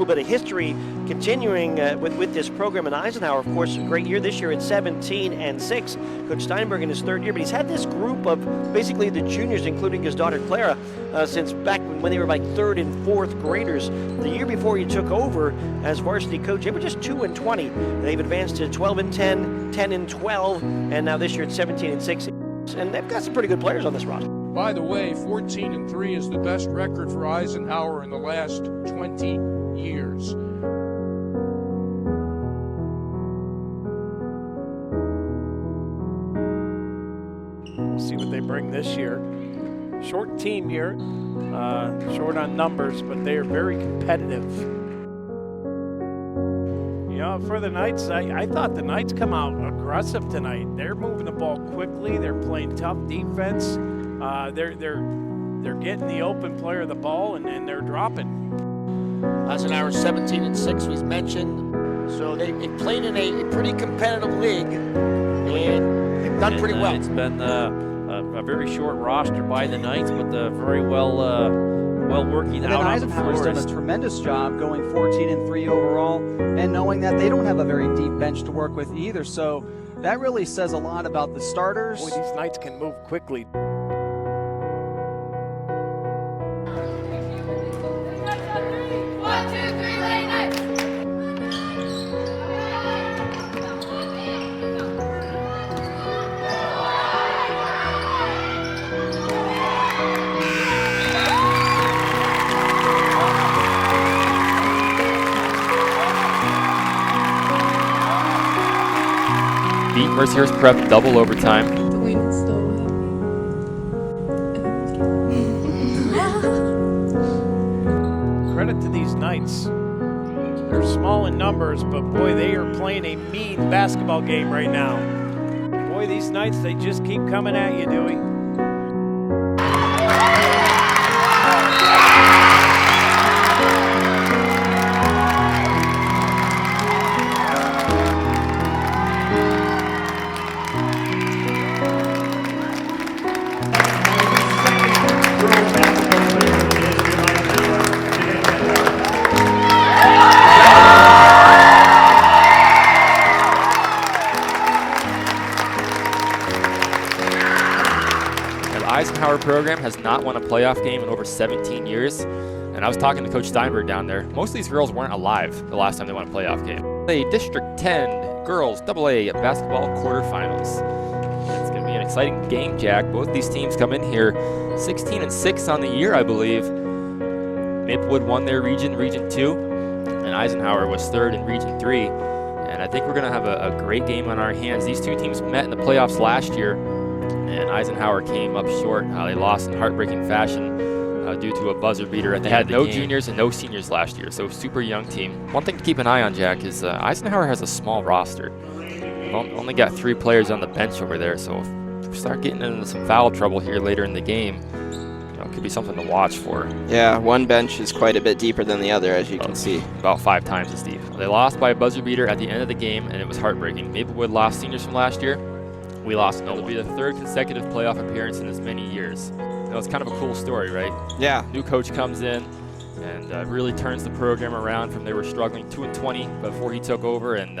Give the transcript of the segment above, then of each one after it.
little bit of history continuing with this program in Eisenhower. Of course, a great year this year at 17-6. Coach Steinberg in his third year, but he's had this group of basically the juniors, including his daughter Clara, since back when they were like third and fourth graders. The year before he took over as varsity coach, they were just 2-20. They've advanced to 12-10, 10-12, and now this year at 17-6. And they've got some pretty good players on this roster. By the way, 14-3 is the best record for Eisenhower in the last 20 years. We'll see what they bring this year. Short team year, short on numbers, but they are very competitive. You know, for the Knights, I thought the Knights come out aggressive tonight. They're moving the ball quickly. They're playing tough defense. They're getting the open player the ball, and they're dropping. Eisenhower 17-6 was mentioned, so they played in a pretty competitive league, and they've done pretty well. It's been a very short roster by the Knights, but very well working out. Eisenhower's done a tremendous job going 14-3 overall, and knowing that they don't have a very deep bench to work with either. So that really says a lot about the starters. Boy, these Knights can move quickly. Beat Mercyhurst Prep double overtime. The win is still Credit to these Knights. They're small in numbers, but boy, they are playing a mean basketball game right now. Boy, these Knights, they just keep coming at you, Dewey. Eisenhower program has not won a playoff game in over 17 years, and I was talking to Coach Steinberg down there. Most of these girls weren't alive the last time they won a playoff game. The District 10 girls AA basketball quarterfinals. It's going to be an exciting game, Jack. Both these teams come in here 16-6 on the year, I believe. Maplewood won their region, Region 2, and Eisenhower was third in Region 3. And I think we're going to have a great game on our hands. These two teams met in the playoffs last year, and Eisenhower came up short. They lost in heartbreaking fashion due to a buzzer beater at the end of the game. They had no juniors and no seniors last year, so super young team. One thing to keep an eye on, Jack, is Eisenhower has a small roster. We've only got 3 players on the bench over there, so if we start getting into some foul trouble here later in the game, it could be something to watch for. Yeah, one bench is quite a bit deeper than the other, as you can see. About 5 times as deep. They lost by a buzzer beater at the end of the game, and it was heartbreaking. Maplewood lost seniors from last year. We lost no one. It'll be the 3rd consecutive playoff appearance in as many years. It's kind of a cool story, right? Yeah. New coach comes in and really turns the program around from they were struggling 2-20 before he took over, and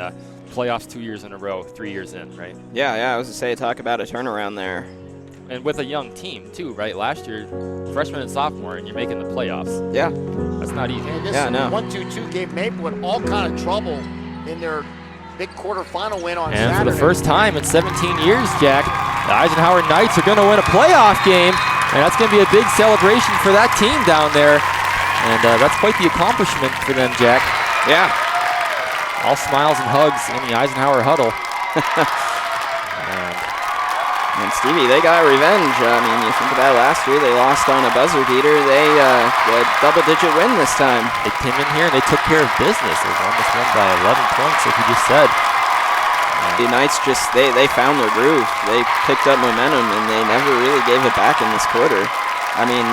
playoffs 2 years in a row, 3 years in, right? Yeah, I was going to say, talk about a turnaround there. And with a young team, too, right? Last year, freshman and sophomore, and you're making the playoffs. Yeah. That's not easy. And this 1-2-2 gave Maplewood all kind of trouble in their big quarterfinal win on Saturday. And for the first time in 17 years, Jack, the Eisenhower Knights are going to win a playoff game, and that's going to be a big celebration for that team down there. And that's quite the accomplishment for them, Jack. Yeah. All smiles and hugs in the Eisenhower huddle. And Stevie, they got revenge. I mean, you think about last year, they lost on a buzzer beater. They a double-digit win this time. They came in here and they took care of business. They almost won by 11 points, like you just said. The Knights just, they found their groove. They picked up momentum, and they never really gave it back in this quarter. I mean,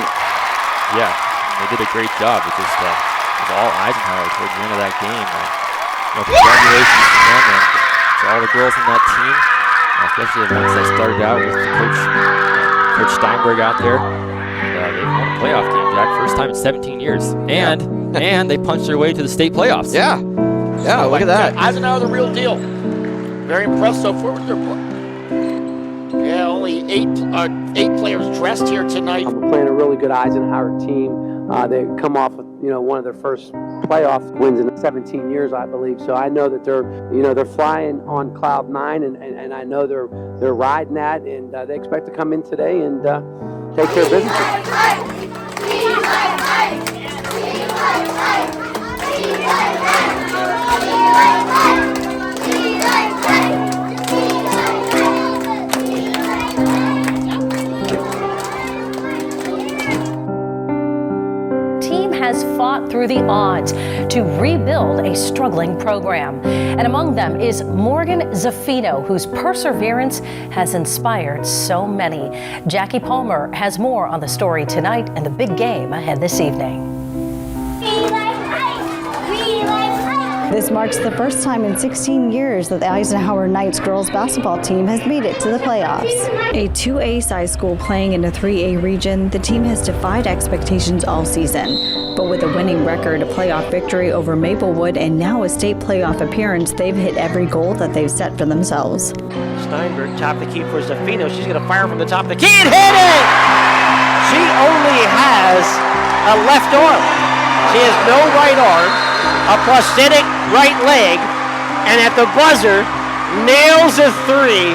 yeah, they did a great job. It was all Eisenhower towards the end of that game. Congratulations to them and to all the girls on that team, especially the ones that started out with Coach Steinberg out there. And, they won a playoff game, Jack. First time in 17 years. And they punched their way to the state playoffs. Yeah. Yeah, look at that. Eisenhower, the real deal. Very impressed so far with their play. Yeah, only eight players dressed here tonight. We're playing a really good Eisenhower team. They come off with, one of their first playoff wins in 17 years, I believe. So I know that they're flying on cloud nine, and I know they're riding that, and they expect to come in today and take care of business. Has fought through the odds to rebuild a struggling program. And among them is Morgan Zaffino, whose perseverance has inspired so many. Jackie Palmer has more on the story tonight and the big game ahead this evening. This marks the first time in 16 years that the Eisenhower Knights girls basketball team has made it to the playoffs. A 2A size school playing in a 3A region, the team has defied expectations all season. But with a winning record, a playoff victory over Maplewood, and now a state playoff appearance, they've hit every goal that they've set for themselves. Steinberg, top of the key for Zaffino. She's going to fire from the top of the key and hit it! She only has a left arm. She has no right arm, a prosthetic right leg, and at the buzzer, nails a three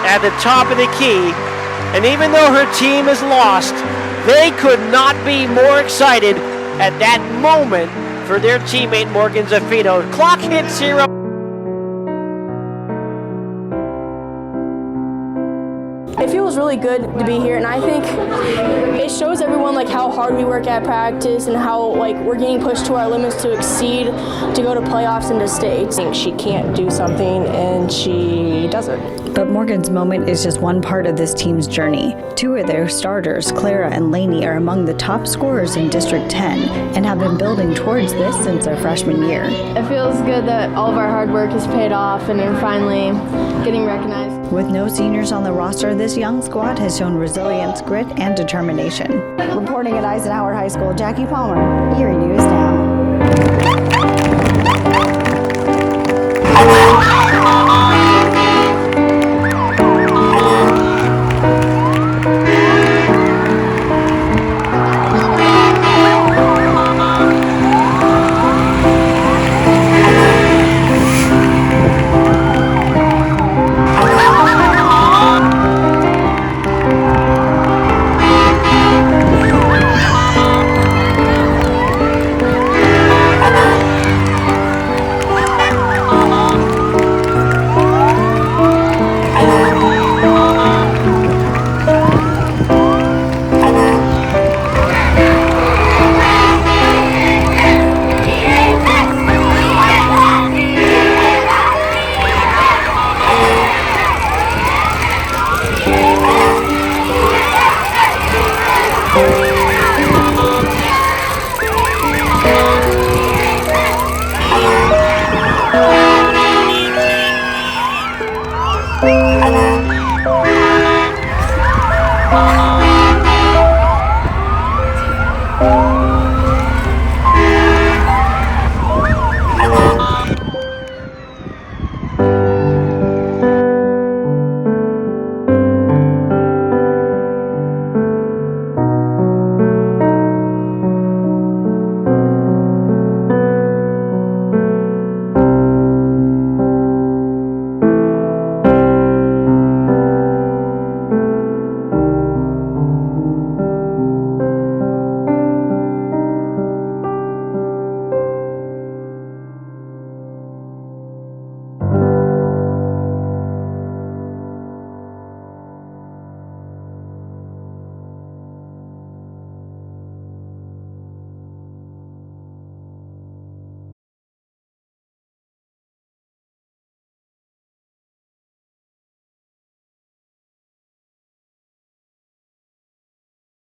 at the top of the key. And even though her team is lost, they could not be more excited at that moment for their teammate Morgan Zaffino. Clock hits 0. It feels really good to be here, and I think it shows everyone how hard we work at practice and how we're getting pushed to our limits to exceed, to go to playoffs and to state. I think she can't do something, and she does it. But Morgan's moment is just one part of this team's journey. Two of their starters, Clara and Lainey, are among the top scorers in District 10 and have been building towards this since their freshman year. It feels good that all of our hard work has paid off and they're finally getting recognized. With no seniors on the roster, this young squad has shown resilience, grit, and determination. Reporting at Eisenhower High School, Jackie Palmer, Erie News Now.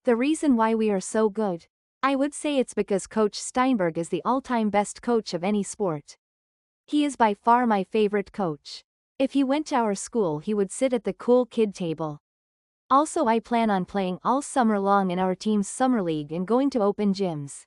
The reason why we are so good? I would say it's because Coach Steinberg is the all-time best coach of any sport. He is by far my favorite coach. If he went to our school, he would sit at the cool kid table. Also, I plan on playing all summer long in our team's summer league and going to open gyms.